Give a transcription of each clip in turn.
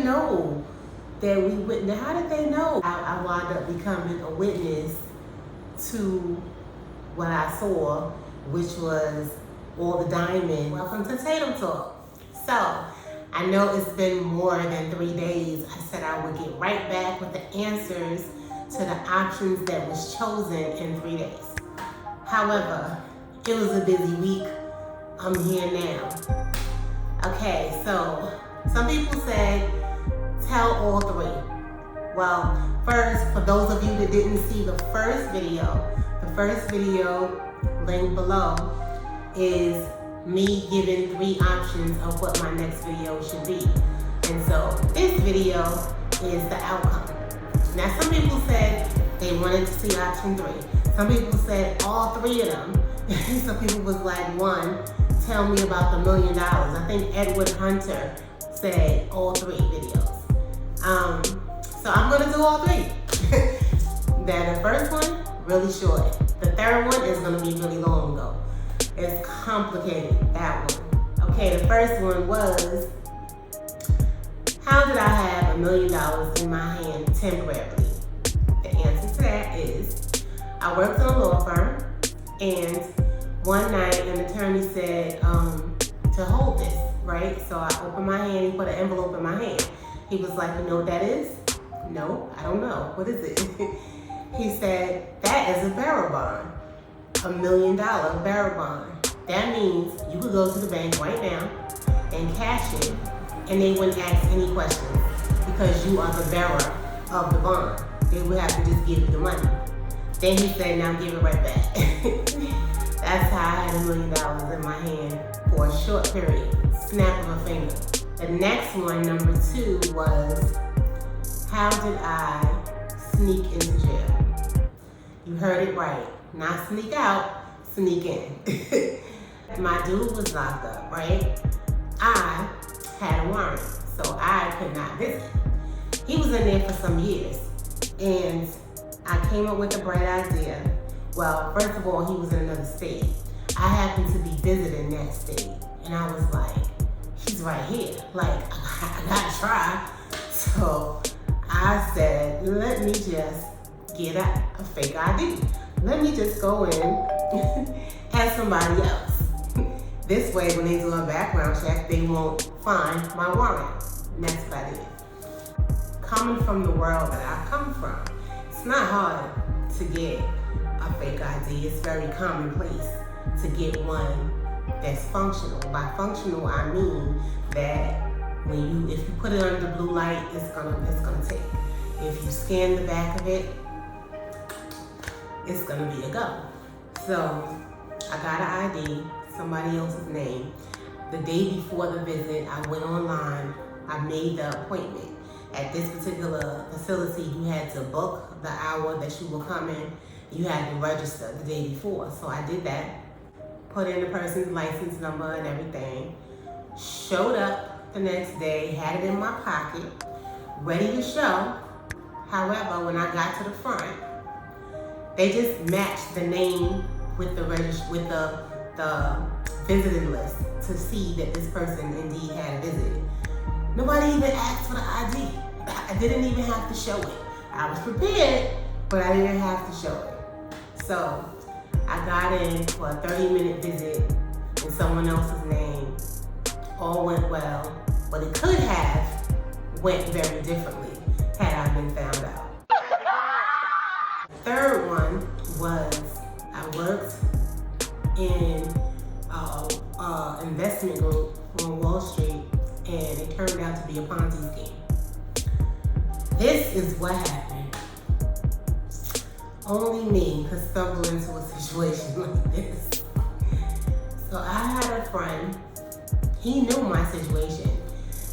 know that we witnessed? How did they know? I wound up becoming a witness to what I saw, which was all the diamonds. Welcome to Tatum Talk. So, I know it's been more than 3 days. I said I would get right back with the answers to the options that was chosen in 3 days. However, it was a busy week. I'm here now. Okay, so some people said, tell all three. Well, first, for those of you that didn't see the first video linked below is me giving 3 options of what my next video should be. And so this video is the outcome. Now, some people said they wanted to see option 3. Some people said all 3 of them. Some people was like, 1, tell me about the $1 million. I think Edward Hunter said all 3 videos. So I'm gonna do all 3. Now the first one, really short. The third one is gonna be really long though. It's complicated, that one. Okay, the first one was, how did I have $1 million in my hand temporarily? The answer to that is, I worked in a law firm, and one night an attorney said to hold this, right? So I opened my hand, he put an envelope in my hand. He was like, you know what that is? No, I don't know. What is it? He said, that is a bearer bond, $1 million bearer bond. That means you could go to the bank right now and cash it, and they wouldn't ask any questions because you are the bearer of the bond. They would have to just give you the money. Then he said, now give it right back. That's how I had $1 million in my hand for a short period, snap of a finger. The next one, number 2, was, how did I sneak into jail? You heard it right. Not sneak out, sneak in. My dude was locked up, right? I had a warrant, so I could not visit. He was in there for some years, and I came up with a bright idea. Well, first of all, he was in another state. I happened to be visiting that state, and I was like, he's right here. Like, I gotta try. So I said, let me just get a fake ID. Let me just go in as somebody else. This way, when they do a background check, they won't find my warrant. And that's what I did. Coming from the world that I come from, it's not hard to get a fake ID. It's very commonplace to get one that's functional. By functional, I mean that if you put it under blue light, it's gonna take. If you scan the back of it, it's gonna be a go. So I got an ID, somebody else's name. The day before the visit, I went online, I made the appointment. At this particular facility, you had to book the hour that you were coming. You had to register the day before. So I did that, put in the person's license number and everything, showed up the next day, had it in my pocket, ready to show. However, when I got to the front, they just matched the name with the visiting list to see that this person indeed had visited. Nobody even asked for the ID. I didn't even have to show it. I was prepared, but I didn't have to show it. So I got in for a 30-minute visit in someone else's name. All went well, but it could have went very differently had I been found out. The third one was, I worked in an investment group on Wall Street, and it turned out to be a Ponzi scheme. This is what happened. Only me could stumble into a situation like this. So I had a friend, he knew my situation.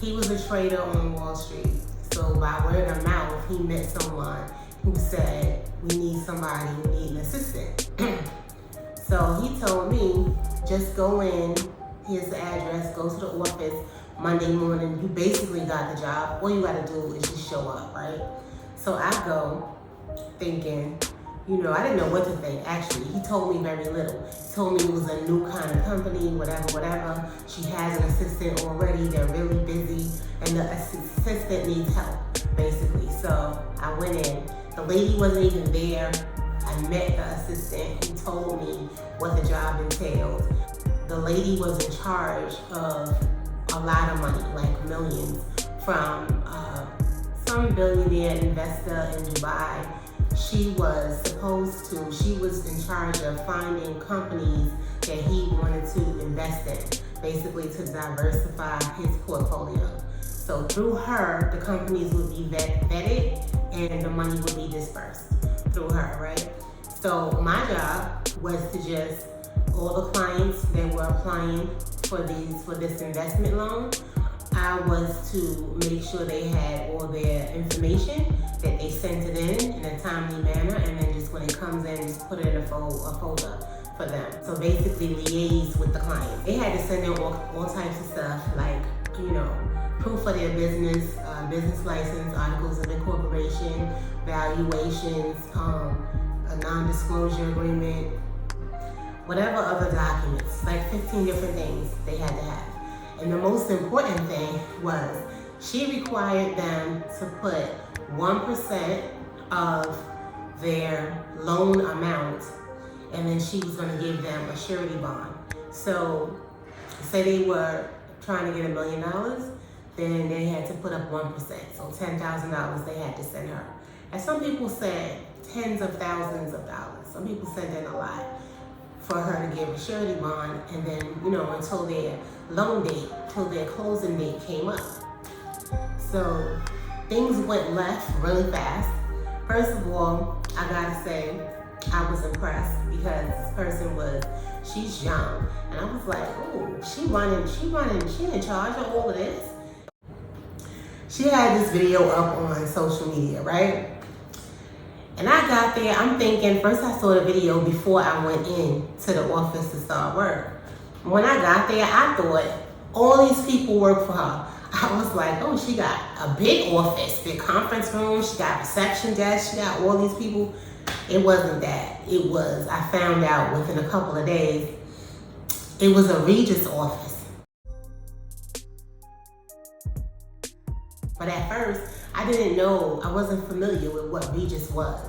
He was a trader on Wall Street. So by word of mouth, he met someone who said, we need somebody, we need an assistant. So he told me, just go in, here's the address, go to the office Monday morning. You basically got the job. All you gotta do is just show up, right? So I go thinking, I didn't know what to think, actually. He told me very little. He told me it was a new kind of company, whatever. She has an assistant already. They're really busy, and the assistant needs help, basically. So I went in. The lady wasn't even there. I met the assistant. He told me what the job entailed. The lady was in charge of a lot of money, like millions, from some billionaire investor in Dubai. She was in charge of finding companies that he wanted to invest in, basically to diversify his portfolio. So through her, the companies would be vetted and the money would be dispersed through her, right? So my job was to just, all the clients that were applying for this investment loan, I was to make sure they had all their information, that they sent it in a timely manner, and then just when it comes in, just put it in a folder for them. So basically liaise with the client. They had to send in all types of stuff, like, proof of their business, business license, articles of incorporation, valuations, a non-disclosure agreement, whatever other documents, like 15 different things they had to have. And the most important thing was she required them to put 1% of their loan amount, and then she was going to give them a surety bond. So say they were trying to get $1 million, then they had to put up 1%. So $10,000 they had to send her. And some people said tens of thousands of dollars. Some people sent in a lot for her to give a surety bond, and then, until their loan date, till their closing date came up. So things went left really fast. First of all, I gotta say, I was impressed because this person she's young. And I was like, oh, she in charge of all of this. She had this video up on social media, right? And I got there, I'm thinking, first I saw the video before I went in to the office to start work. When I got there, I thought all these people work for her. I was like, oh, she got a big office, big conference room, she got reception desk, she got all these people. It wasn't that. I found out within a couple of days, it was a Regis office. But at first, I didn't know, I wasn't familiar with what Regis was.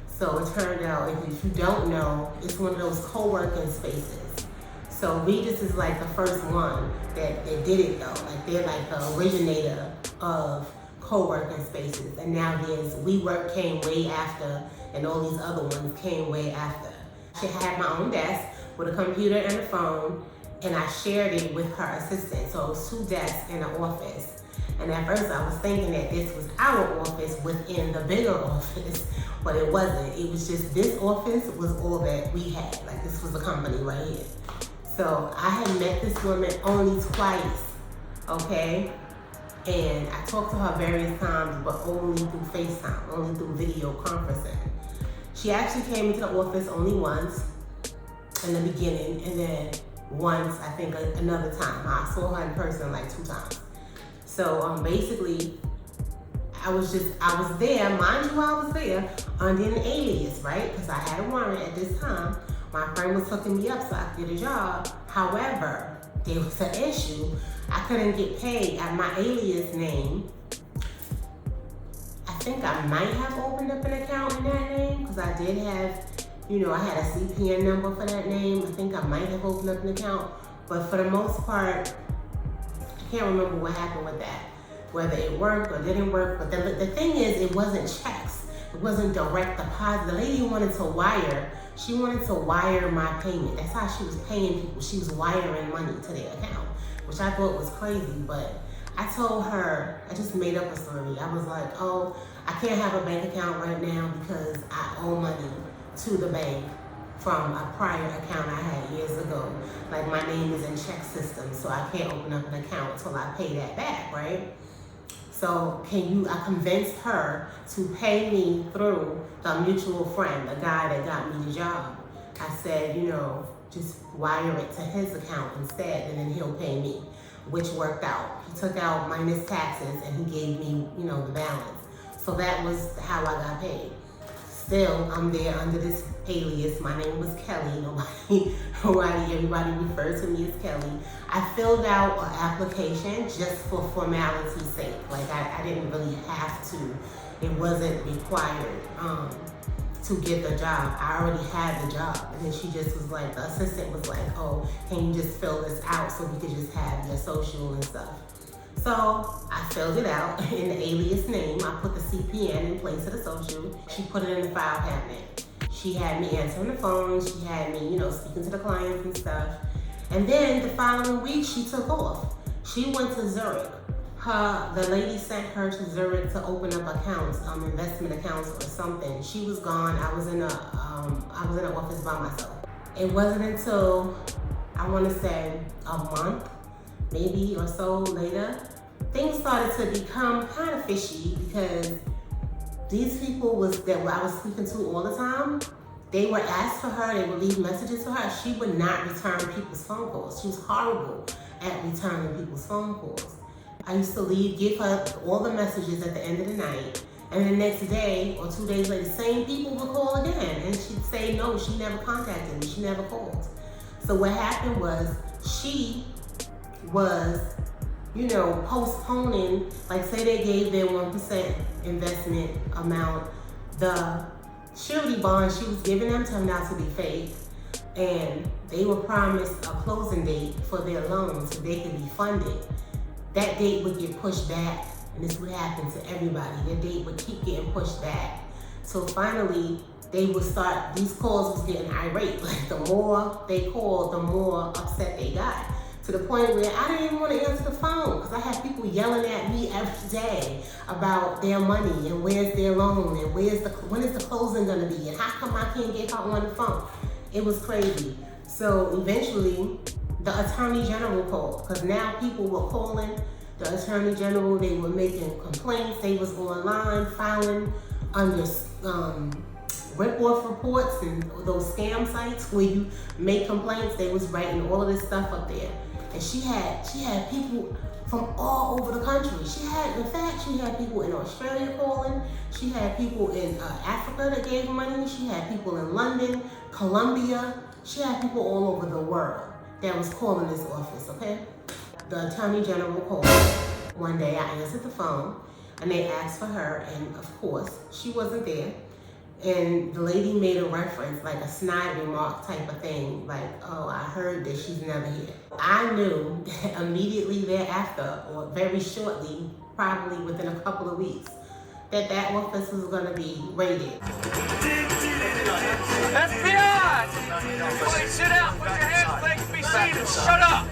So it turned out, if you don't know, it's one of those co-working spaces. So Regis is like the first one that did it though. Like they're like the originator of co-working spaces. And now WeWork came way after, and all these other ones came way after. I had my own desk with a computer and a phone, and I shared it with her assistant. So it was 2 desks in an office. And at first I was thinking that this was our office within the bigger office, but it wasn't. It was just this office was all that we had. Like this was the company right here. So I had met this woman only twice, okay? And I talked to her various times, but only through FaceTime, only through video conferencing. She actually came into the office only once in the beginning, and then once, I think another time. I saw her in person like 2 times. So basically, I was there, mind you, I was there under an alias, right? Because I had a warrant at this time. My friend was hooking me up so I could get a job. However, there was an issue. I couldn't get paid at my alias name. I think I might have opened up an account in that name because I did have, I had a CPN number for that name. I think I might have opened up an account. But for the most part, I can't remember what happened with that, whether it worked or didn't work. But the thing is, it wasn't checks. It wasn't direct deposit. The lady wanted to wire. She wanted to wire my payment. That's how she was paying people. She was wiring money to their account, which I thought was crazy. But I told her, I just made up a story. I was like, oh, I can't have a bank account right now because I owe money to the bank from a prior account I had years ago. Like my name is in check system, so I can't open up an account until I pay that back, right? So I convinced her to pay me through the mutual friend, the guy that got me the job. I said, just wire it to his account instead, and then he'll pay me, which worked out. He took out minus taxes and he gave me, the balance. So that was how I got paid. Still, I'm there under this alias. My name was Kelly. Everybody refers to me as Kelly. I filled out an application just for formality's sake. Like I didn't really have to. It wasn't required to get the job. I already had the job. And then she just was like, the assistant was like, oh, can you just fill this out so we could just have your social and stuff. So I filled it out in the alias name. I put the CPN in place of the social. She put it in the file cabinet. She had me answering the phone. She had me, speaking to the clients and stuff. And then the following week, she took off. She went to Zurich. The lady sent her to Zurich to open up accounts, investment accounts or something. She was gone. I was in an office by myself. It wasn't until, I want to say, a month maybe or so later, things started to become kind of fishy because these people that I was speaking to all the time, they would ask for her, they would leave messages for her. She would not return people's phone calls. She was horrible at returning people's phone calls. I used to give her all the messages at the end of the night, and the next day or 2 days later, the same people would call again, and she'd say no, she never contacted me, she never called. So what happened was she was, postponing, like say they gave their 1% investment amount, the surety bond she was giving them turned out to be fake, and they were promised a closing date for their loan so they could be funded. That date would get pushed back, and this would happen to everybody. Their date would keep getting pushed back. So finally, these calls was getting irate. Like the more they called, the more upset they got. To the point where I didn't even want to answer the phone because I had people yelling at me every day about their money and where's their loan and when is the closing gonna be and how come I can't get her on the phone. It was crazy. So eventually the Attorney General called because now people were calling the Attorney General. They were making complaints. They was online filing under rip-off reports and those scam sites where you make complaints. They was writing all of this stuff up there. And she had people from all over the country. She had people in Australia calling. She had people in Africa that gave money. She had people in London, Colombia. She had people all over the world that was calling this office, okay? The Attorney General called. One day I answered the phone and they asked for her, and of course, she wasn't there. And the lady made a reference, like a snide remark type of thing, like, oh, I heard that she's never here. I knew that immediately thereafter, or very shortly, probably within a couple of weeks, that office was gonna be raided. FBI! Please sit down, put your hands, legs, be seated, shut up!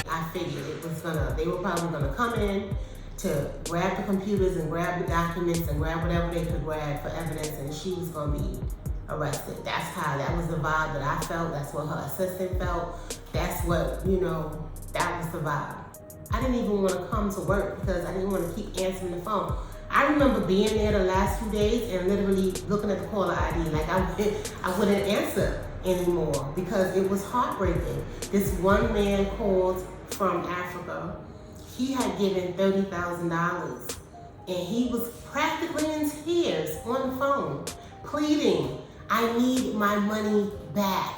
I figured they were probably gonna come in to grab the computers and grab the documents and grab whatever they could grab for evidence, and she was gonna be arrested. That was the vibe that I felt. That's what her assistant felt. That's what, that was the vibe. I didn't even want to come to work because I didn't want to keep answering the phone. I remember being there the last few days and literally looking at the caller ID. Like I wouldn't answer anymore because it was heartbreaking. This one man called from Africa. He had given $30,000 and he was practically in tears on the phone, pleading, I need my money back.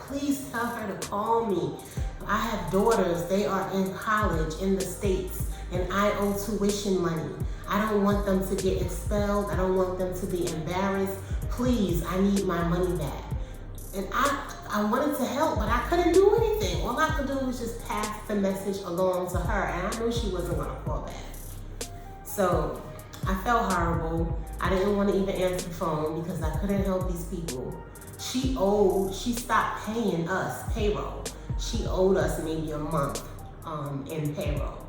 Please tell her to call me. I have daughters, they are in college in the States and I owe tuition money. I don't want them to get expelled. I don't want them to be embarrassed. Please, I need my money back. And I wanted to help, but I couldn't do anything. All I could do was just pass the message along to her, and I knew she wasn't gonna call back. So I felt horrible. I didn't want to even answer the phone because I couldn't help these people. She stopped paying us payroll. She owed us maybe a month in payroll.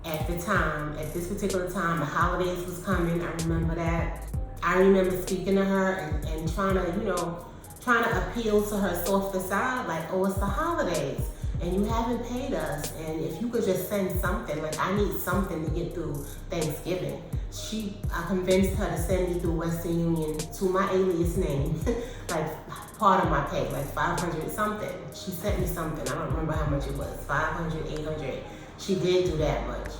At this particular time, the holidays was coming, I remember that. I remember speaking to her and trying to appeal to her softer side, like, oh, it's the holidays and you haven't paid us, and if you could just send something, like I need something to get through Thanksgiving. I convinced her to send me through Western Union to my alias name, like part of my pay, like 500 something. She sent me something, I don't remember how much it was, 500, 800. She did do that much.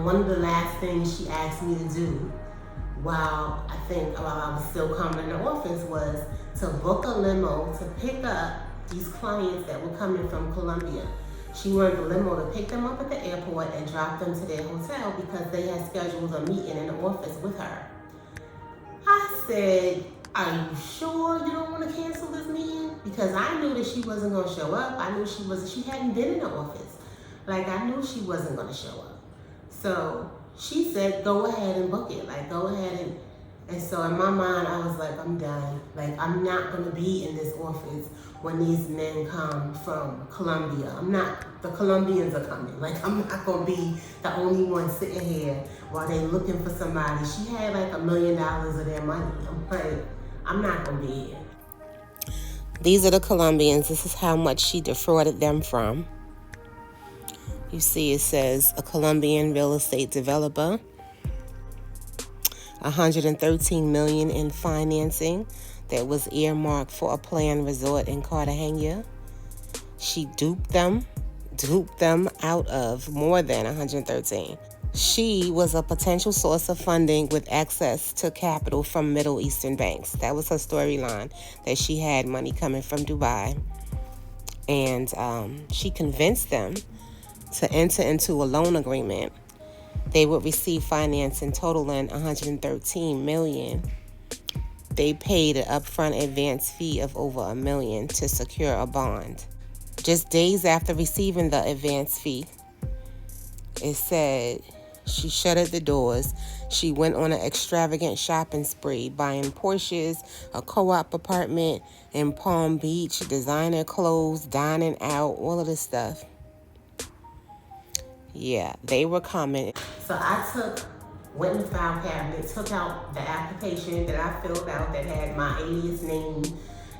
One of the last things she asked me to do while I was still coming in the office was to book a limo to pick up these clients that were coming from Colombia. She wanted the limo to pick them up at the airport and drop them to their hotel because they had scheduled a meeting in the office with her. I said, are you sure you don't want to cancel this meeting? Because I knew that she wasn't going to show up. I knew she hadn't been in the office. Like, I knew she wasn't going to show up. So she said, go ahead and book it. Like, go ahead and so in my mind, I was like, I'm done. Like, I'm not going to be in this office when these men come from Colombia. The Colombians are coming. Like, I'm not going to be the only one sitting here while they're looking for somebody. She had like $1 million of their money. I'm like, I'm not going to be here. These are the Colombians. This is how much she defrauded them from. You see, it says a Colombian real estate developer, $113 million in financing that was earmarked for a planned resort in Cartagena. She duped them out of more than 113. She was a potential source of funding with access to capital from Middle Eastern banks. That was her storyline, that she had money coming from Dubai. And she convinced them to enter into a loan agreement. They would receive financing totaling $113 million. They paid an upfront advance fee of over $1 million to secure a bond. Just days after receiving the advance fee, it said she shuttered the doors. She went on an extravagant shopping spree, buying Porsches, a co-op apartment in Palm Beach, designer clothes, dining out, all of this stuff. Yeah, they were coming. So I went in the file cabinet, took out the application that I filled out that had my alias name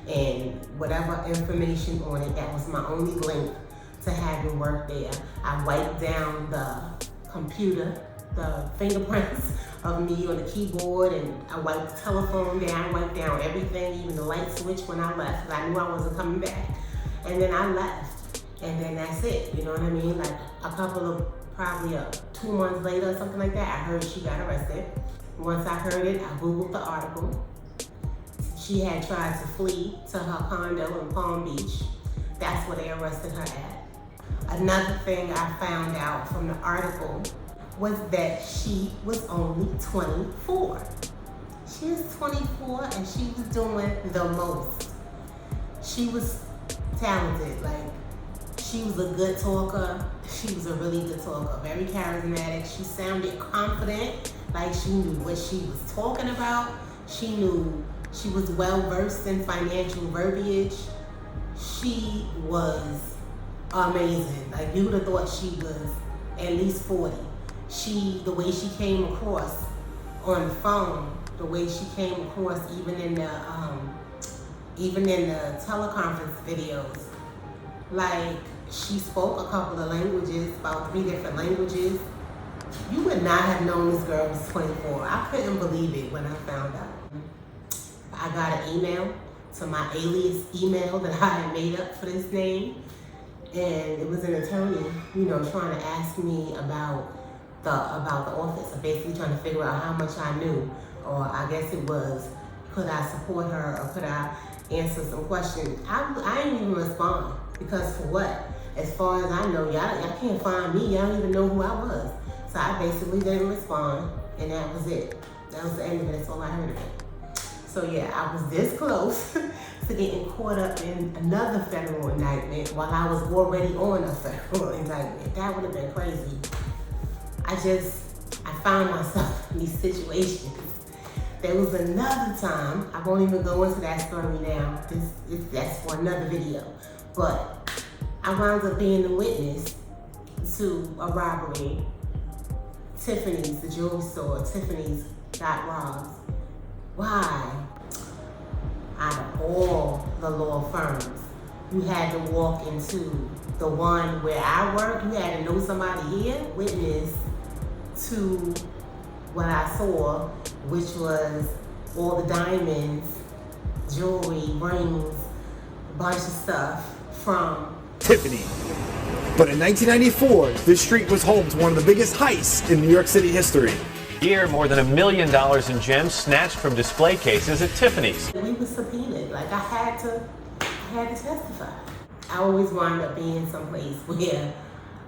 and whatever information on it. That was my only link to having work there. I wiped down the computer, the fingerprints of me on the keyboard, and I wiped the telephone down, I wiped down everything, even the light switch when I left, because I knew I wasn't coming back. And then I left. And then that's it, you know what I mean? Like probably 2 months later or something like that, I heard she got arrested. Once I heard it, I Googled the article. She had tried to flee to her condo in Palm Beach. That's where they arrested her at. Another thing I found out from the article was that she was only 24. She was 24 and she was doing the most. She was talented, she was a good talker. She was a really good talker, very charismatic. She sounded confident, like she knew what she was talking about. She knew she was well versed in financial verbiage. She was amazing. Like, you would have thought she was at least 40. The way she came across on the phone, the way she came across even in the teleconference videos, like, she spoke a couple of languages, about 3 different languages. You would not have known this girl was 24. I couldn't believe it when I found out. I got an email to my alias email that I had made up for this name. And it was an attorney, trying to ask me about the office, so basically trying to figure out how much I knew, or I guess it was, could I support her, or could I answer some questions. I didn't even respond, because for what? As far as I know, y'all can't find me. Y'all don't even know who I was. So I basically didn't respond, and that was it. That was the end of it. That's all I heard of it. So yeah, I was this close to getting caught up in another federal indictment while I was already on a federal indictment. That would have been crazy. I found myself in these situations. There was another time, I won't even go into that story now. That's for another video. But I wound up being the witness to a robbery. Tiffany's, the jewelry store, Tiffany's got robbed. Why? Out of all the law firms, you had to walk into the one where I work. You had to know somebody here, witness to what I saw, which was all the diamonds, jewelry, rings, a bunch of stuff from Tiffany. But in 1994, this street was home to one of the biggest heists in New York City history. Here, more than $1 million in gems snatched from display cases at Tiffany's. We were subpoenaed. Like I had to testify. I always wind up being someplace where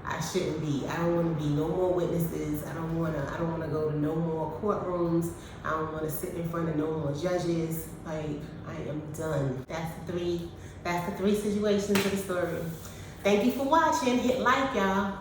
I shouldn't be. I don't want to be no more witnesses. I don't want to go to no more courtrooms. I don't want to sit in front of no more judges. Like, I am done. That's the three situations of the story. Thank you for watching. Hit like, y'all.